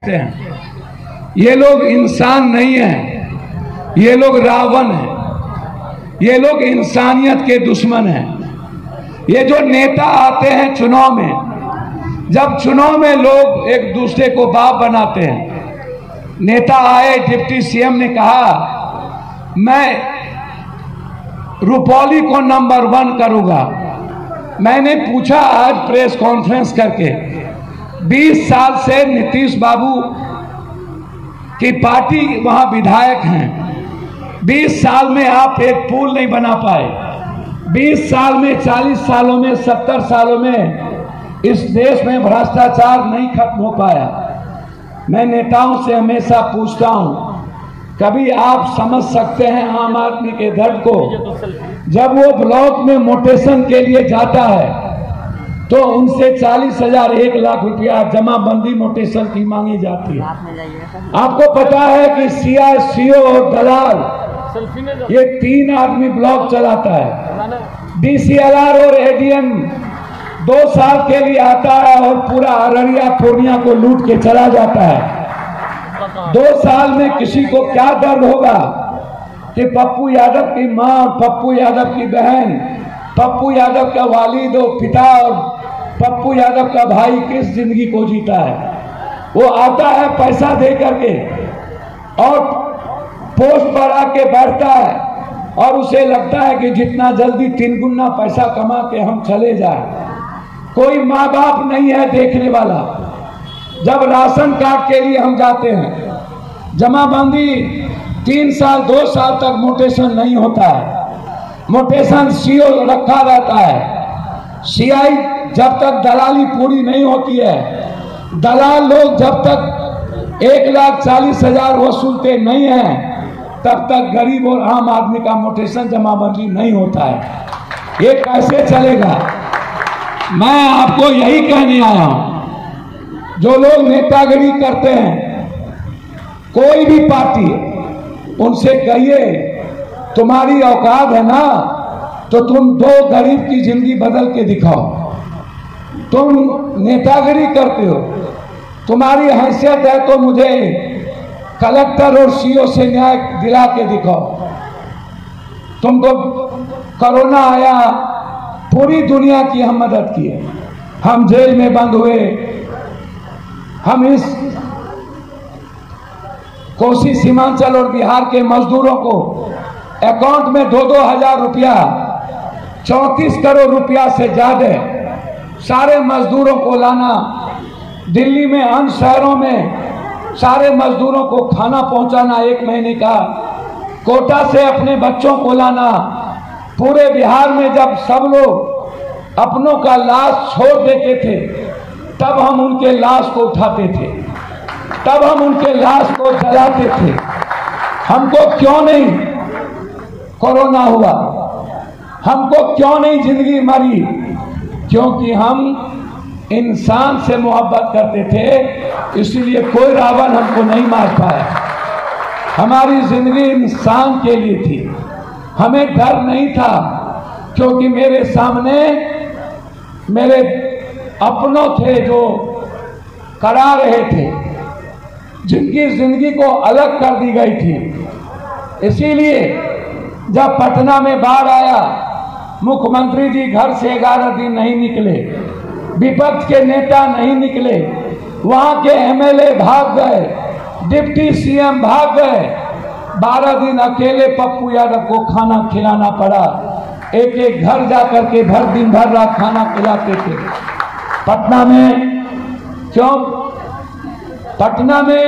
हैं। ये लोग इंसान नहीं हैं, ये लोग रावण हैं, ये लोग इंसानियत के दुश्मन हैं। ये जो नेता आते हैं चुनाव में, जब चुनाव में लोग एक दूसरे को बाप बनाते हैं। नेता आए, डिप्टी सीएम ने कहा मैं रुपौली को नंबर 1 करूंगा। मैंने पूछा आज प्रेस कॉन्फ्रेंस करके, 20 साल से नीतीश बाबू की पार्टी वहां विधायक हैं, 20 साल में आप एक पुल नहीं बना पाए। 20 साल में, 40 सालों में, 70 सालों में इस देश में भ्रष्टाचार नहीं खत्म हो पाया। मैं नेताओं से हमेशा पूछता हूं, कभी आप समझ सकते हैं आम आदमी के दर्द को? जब वो ब्लॉक में मोटेशन के लिए जाता है तो उनसे 40,000 1 लाख रुपया जमाबंदी मोटेशन की मांगी जाती है। आपको पता है कि सीआईसीओ और दलाल, ये 3 आदमी ब्लॉक चलाता है। डीसीएलआर और एडीएम 2 साल के लिए आता है और पूरा अररिया पूर्णिया को लूट के चला जाता है। 2 साल में किसी को क्या दर्द होगा कि पप्पू यादव की मां, पप्पू यादव की बहन, पप्पू यादव का वालिद और पिता और पप्पू यादव का भाई किस जिंदगी को जीता है। वो आता है पैसा दे करके और पोस्ट पर आके बैठता है और उसे लगता है कि जितना जल्दी 3 गुना पैसा कमा के हम चले जाए। कोई माँ बाप नहीं है देखने वाला। जब राशन कार्ड के लिए हम जाते हैं, जमाबंदी 3 साल 2 साल तक मोटेशन नहीं होता है। मोटेशन सीओ रखा रहता है। सीआई जब तक दलाली पूरी नहीं होती है, दलाल लोग जब तक 1,40,000 वसूलते नहीं हैं, तब तक गरीब और आम आदमी का मोटेशन जमाबंदी नहीं होता है। ये कैसे चलेगा? मैं आपको यही कहने आया हूं, जो लोग नेतागिरी करते हैं, कोई भी पार्टी, उनसे कहिए तुम्हारी औकात है ना तो तुम 2 गरीब की जिंदगी बदल के दिखाओ। तुम नेतागिरी करते हो, तुम्हारी हैसियत है तो मुझे कलेक्टर और सीओ से न्याय दिला के दिखाओ। तुमको कोरोना आया, पूरी दुनिया की हम मदद किए, हम जेल में बंद हुए, हम इस कोसी सीमांचल और बिहार के मजदूरों को अकाउंट में 2-2 हजार रुपया, 34 करोड़ रुपया से ज्यादा सारे मजदूरों को लाना, दिल्ली में अन्य शहरों में सारे मजदूरों को खाना पहुंचाना 1 महीने का, कोटा से अपने बच्चों को लाना। पूरे बिहार में जब सब लोग अपनों का लाश छोड़ देते थे, तब हम उनके लाश को उठाते थे, तब हम उनके लाश को जलाते थे। हमको क्यों नहीं कोरोना हुआ? हमको क्यों नहीं जिंदगी मरी? क्योंकि हम इंसान से मोहब्बत करते थे, इसलिए कोई रावण हमको नहीं मार पाया। हमारी जिंदगी इंसान के लिए थी, हमें डर नहीं था, क्योंकि मेरे सामने मेरे अपनों थे जो करा रहे थे, जिनकी जिंदगी को अलग कर दी गई थी। इसीलिए जब पटना में बाढ़ आया, मुख्यमंत्री जी घर से 11 दिन नहीं निकले, विपक्ष के नेता नहीं निकले, वहां के एमएलए भाग गए, डिप्टी सीएम भाग गए। 12 दिन अकेले पप्पू यादव को खाना खिलाना पड़ा। एक घर जाकर के दिन भर रात खाना खिलाते थे। पटना में क्यों? पटना में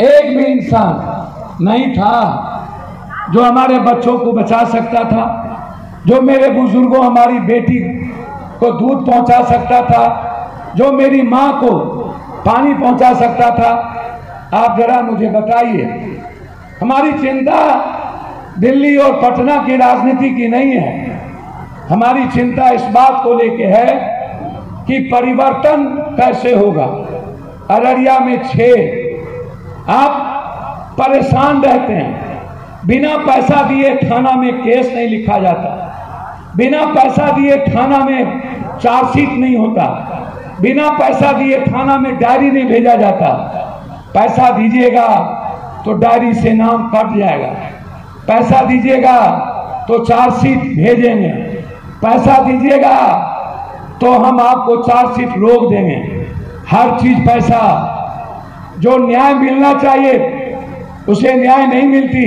एक भी इंसान नहीं था जो हमारे बच्चों को बचा सकता था, जो मेरे बुजुर्गों, हमारी बेटी को दूध पहुंचा सकता था, जो मेरी मां को पानी पहुंचा सकता था। आप जरा मुझे बताइए, हमारी चिंता दिल्ली और पटना की राजनीति की नहीं है। हमारी चिंता इस बात को लेके है कि परिवर्तन कैसे होगा। अररिया में 6 आप परेशान रहते हैं। बिना पैसा दिए थाना में केस नहीं लिखा जाता, बिना पैसा दिए थाना में चार्जशीट नहीं होता, बिना पैसा दिए थाना में डायरी नहीं भेजा जाता। पैसा दीजिएगा तो डायरी से नाम कट जाएगा, पैसा दीजिएगा तो चार्जशीट भेजेंगे, पैसा दीजिएगा तो हम आपको चार्जशीट रोक देंगे। हर चीज पैसा। जो न्याय मिलना चाहिए उसे न्याय नहीं मिलती।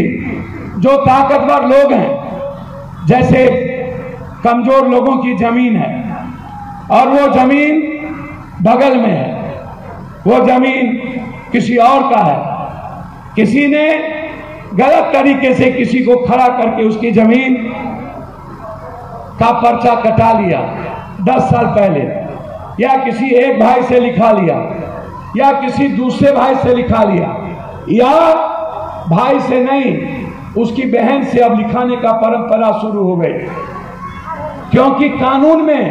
जो ताकतवर लोग हैं, जैसे कमजोर लोगों की जमीन है और वो जमीन बगल में है, वो जमीन किसी और का है, किसी ने गलत तरीके से किसी को खड़ा करके उसकी जमीन का पर्चा कटा लिया 10 साल पहले, या किसी एक भाई से लिखा लिया, या किसी दूसरे भाई से लिखा लिया, या भाई से नहीं उसकी बहन से अब लिखाने का परंपरा शुरू हो गई, क्योंकि कानून में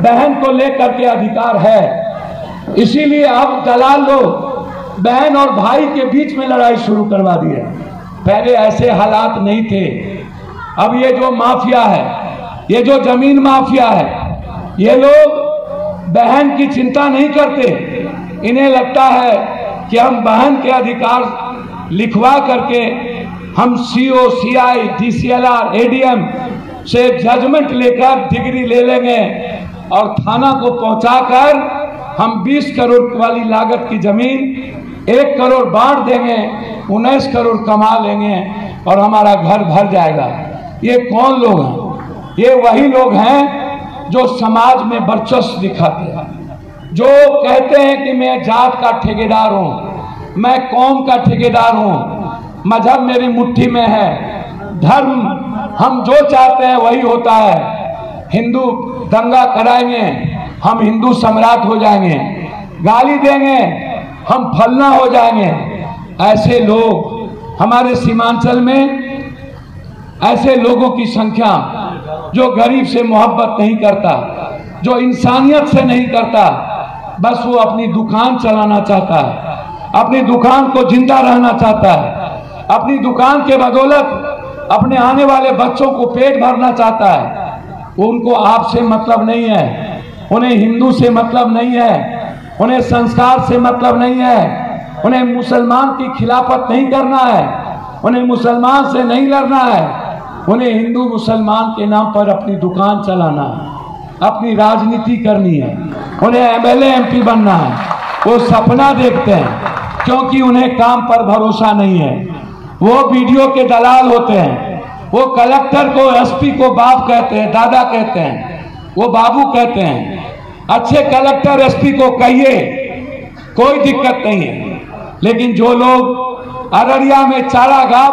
बहन को लेकर के अधिकार है। इसीलिए अब दलाल लोग बहन और भाई के बीच में लड़ाई शुरू करवा दी है। पहले ऐसे हालात नहीं थे। अब ये जो माफिया है, ये जो जमीन माफिया है, ये लोग बहन की चिंता नहीं करते। इन्हें लगता है कि हम बहन के अधिकार लिखवा करके हम CO, CI, DCLR, ADM से जजमेंट लेकर डिग्री ले लेंगे और थाना को पहुंचाकर हम 20 करोड़ वाली लागत की जमीन 1 करोड़ बांट देंगे, 19 करोड़ कमा लेंगे और हमारा घर भर जाएगा। ये कौन लोग हैं? ये वही लोग हैं जो समाज में वर्चस्व दिखाते हैं, जो कहते हैं कि मैं जात का ठेकेदार हूं, मैं कौम का ठेकेदार हूं, मजहब मेरी मुट्ठी में है, धर्म हम जो चाहते हैं वही होता है, हिंदू दंगा कराएंगे हम हिंदू सम्राट हो जाएंगे, गाली देंगे हम फलना हो जाएंगे। ऐसे लोग हमारे सीमांचल में, ऐसे लोगों की संख्या जो गरीब से मोहब्बत नहीं करता, जो इंसानियत से नहीं करता, बस वो अपनी दुकान चलाना चाहता है, अपनी दुकान को जिंदा रहना चाहता है, अपनी दुकान के बदौलत अपने आने वाले बच्चों को पेट भरना चाहता है। उनको आपसे मतलब नहीं है, उन्हें हिंदू से मतलब नहीं है, उन्हें संस्कार से मतलब नहीं है, उन्हें मुसलमान की खिलाफत नहीं करना है, उन्हें मुसलमान से नहीं लड़ना है, उन्हें हिंदू मुसलमान के नाम पर अपनी दुकान चलाना है, अपनी राजनीति करनी है, उन्हें MLA MP बनना है। वो सपना देखते हैं क्योंकि उन्हें काम पर भरोसा नहीं है। वो वीडियो के दलाल होते हैं। वो कलेक्टर को, SP को बाप कहते हैं, दादा कहते हैं, वो बाबू कहते हैं। अच्छे कलेक्टर SP को कहिए, कोई दिक्कत नहीं है, लेकिन जो लोग अररिया में चारागाह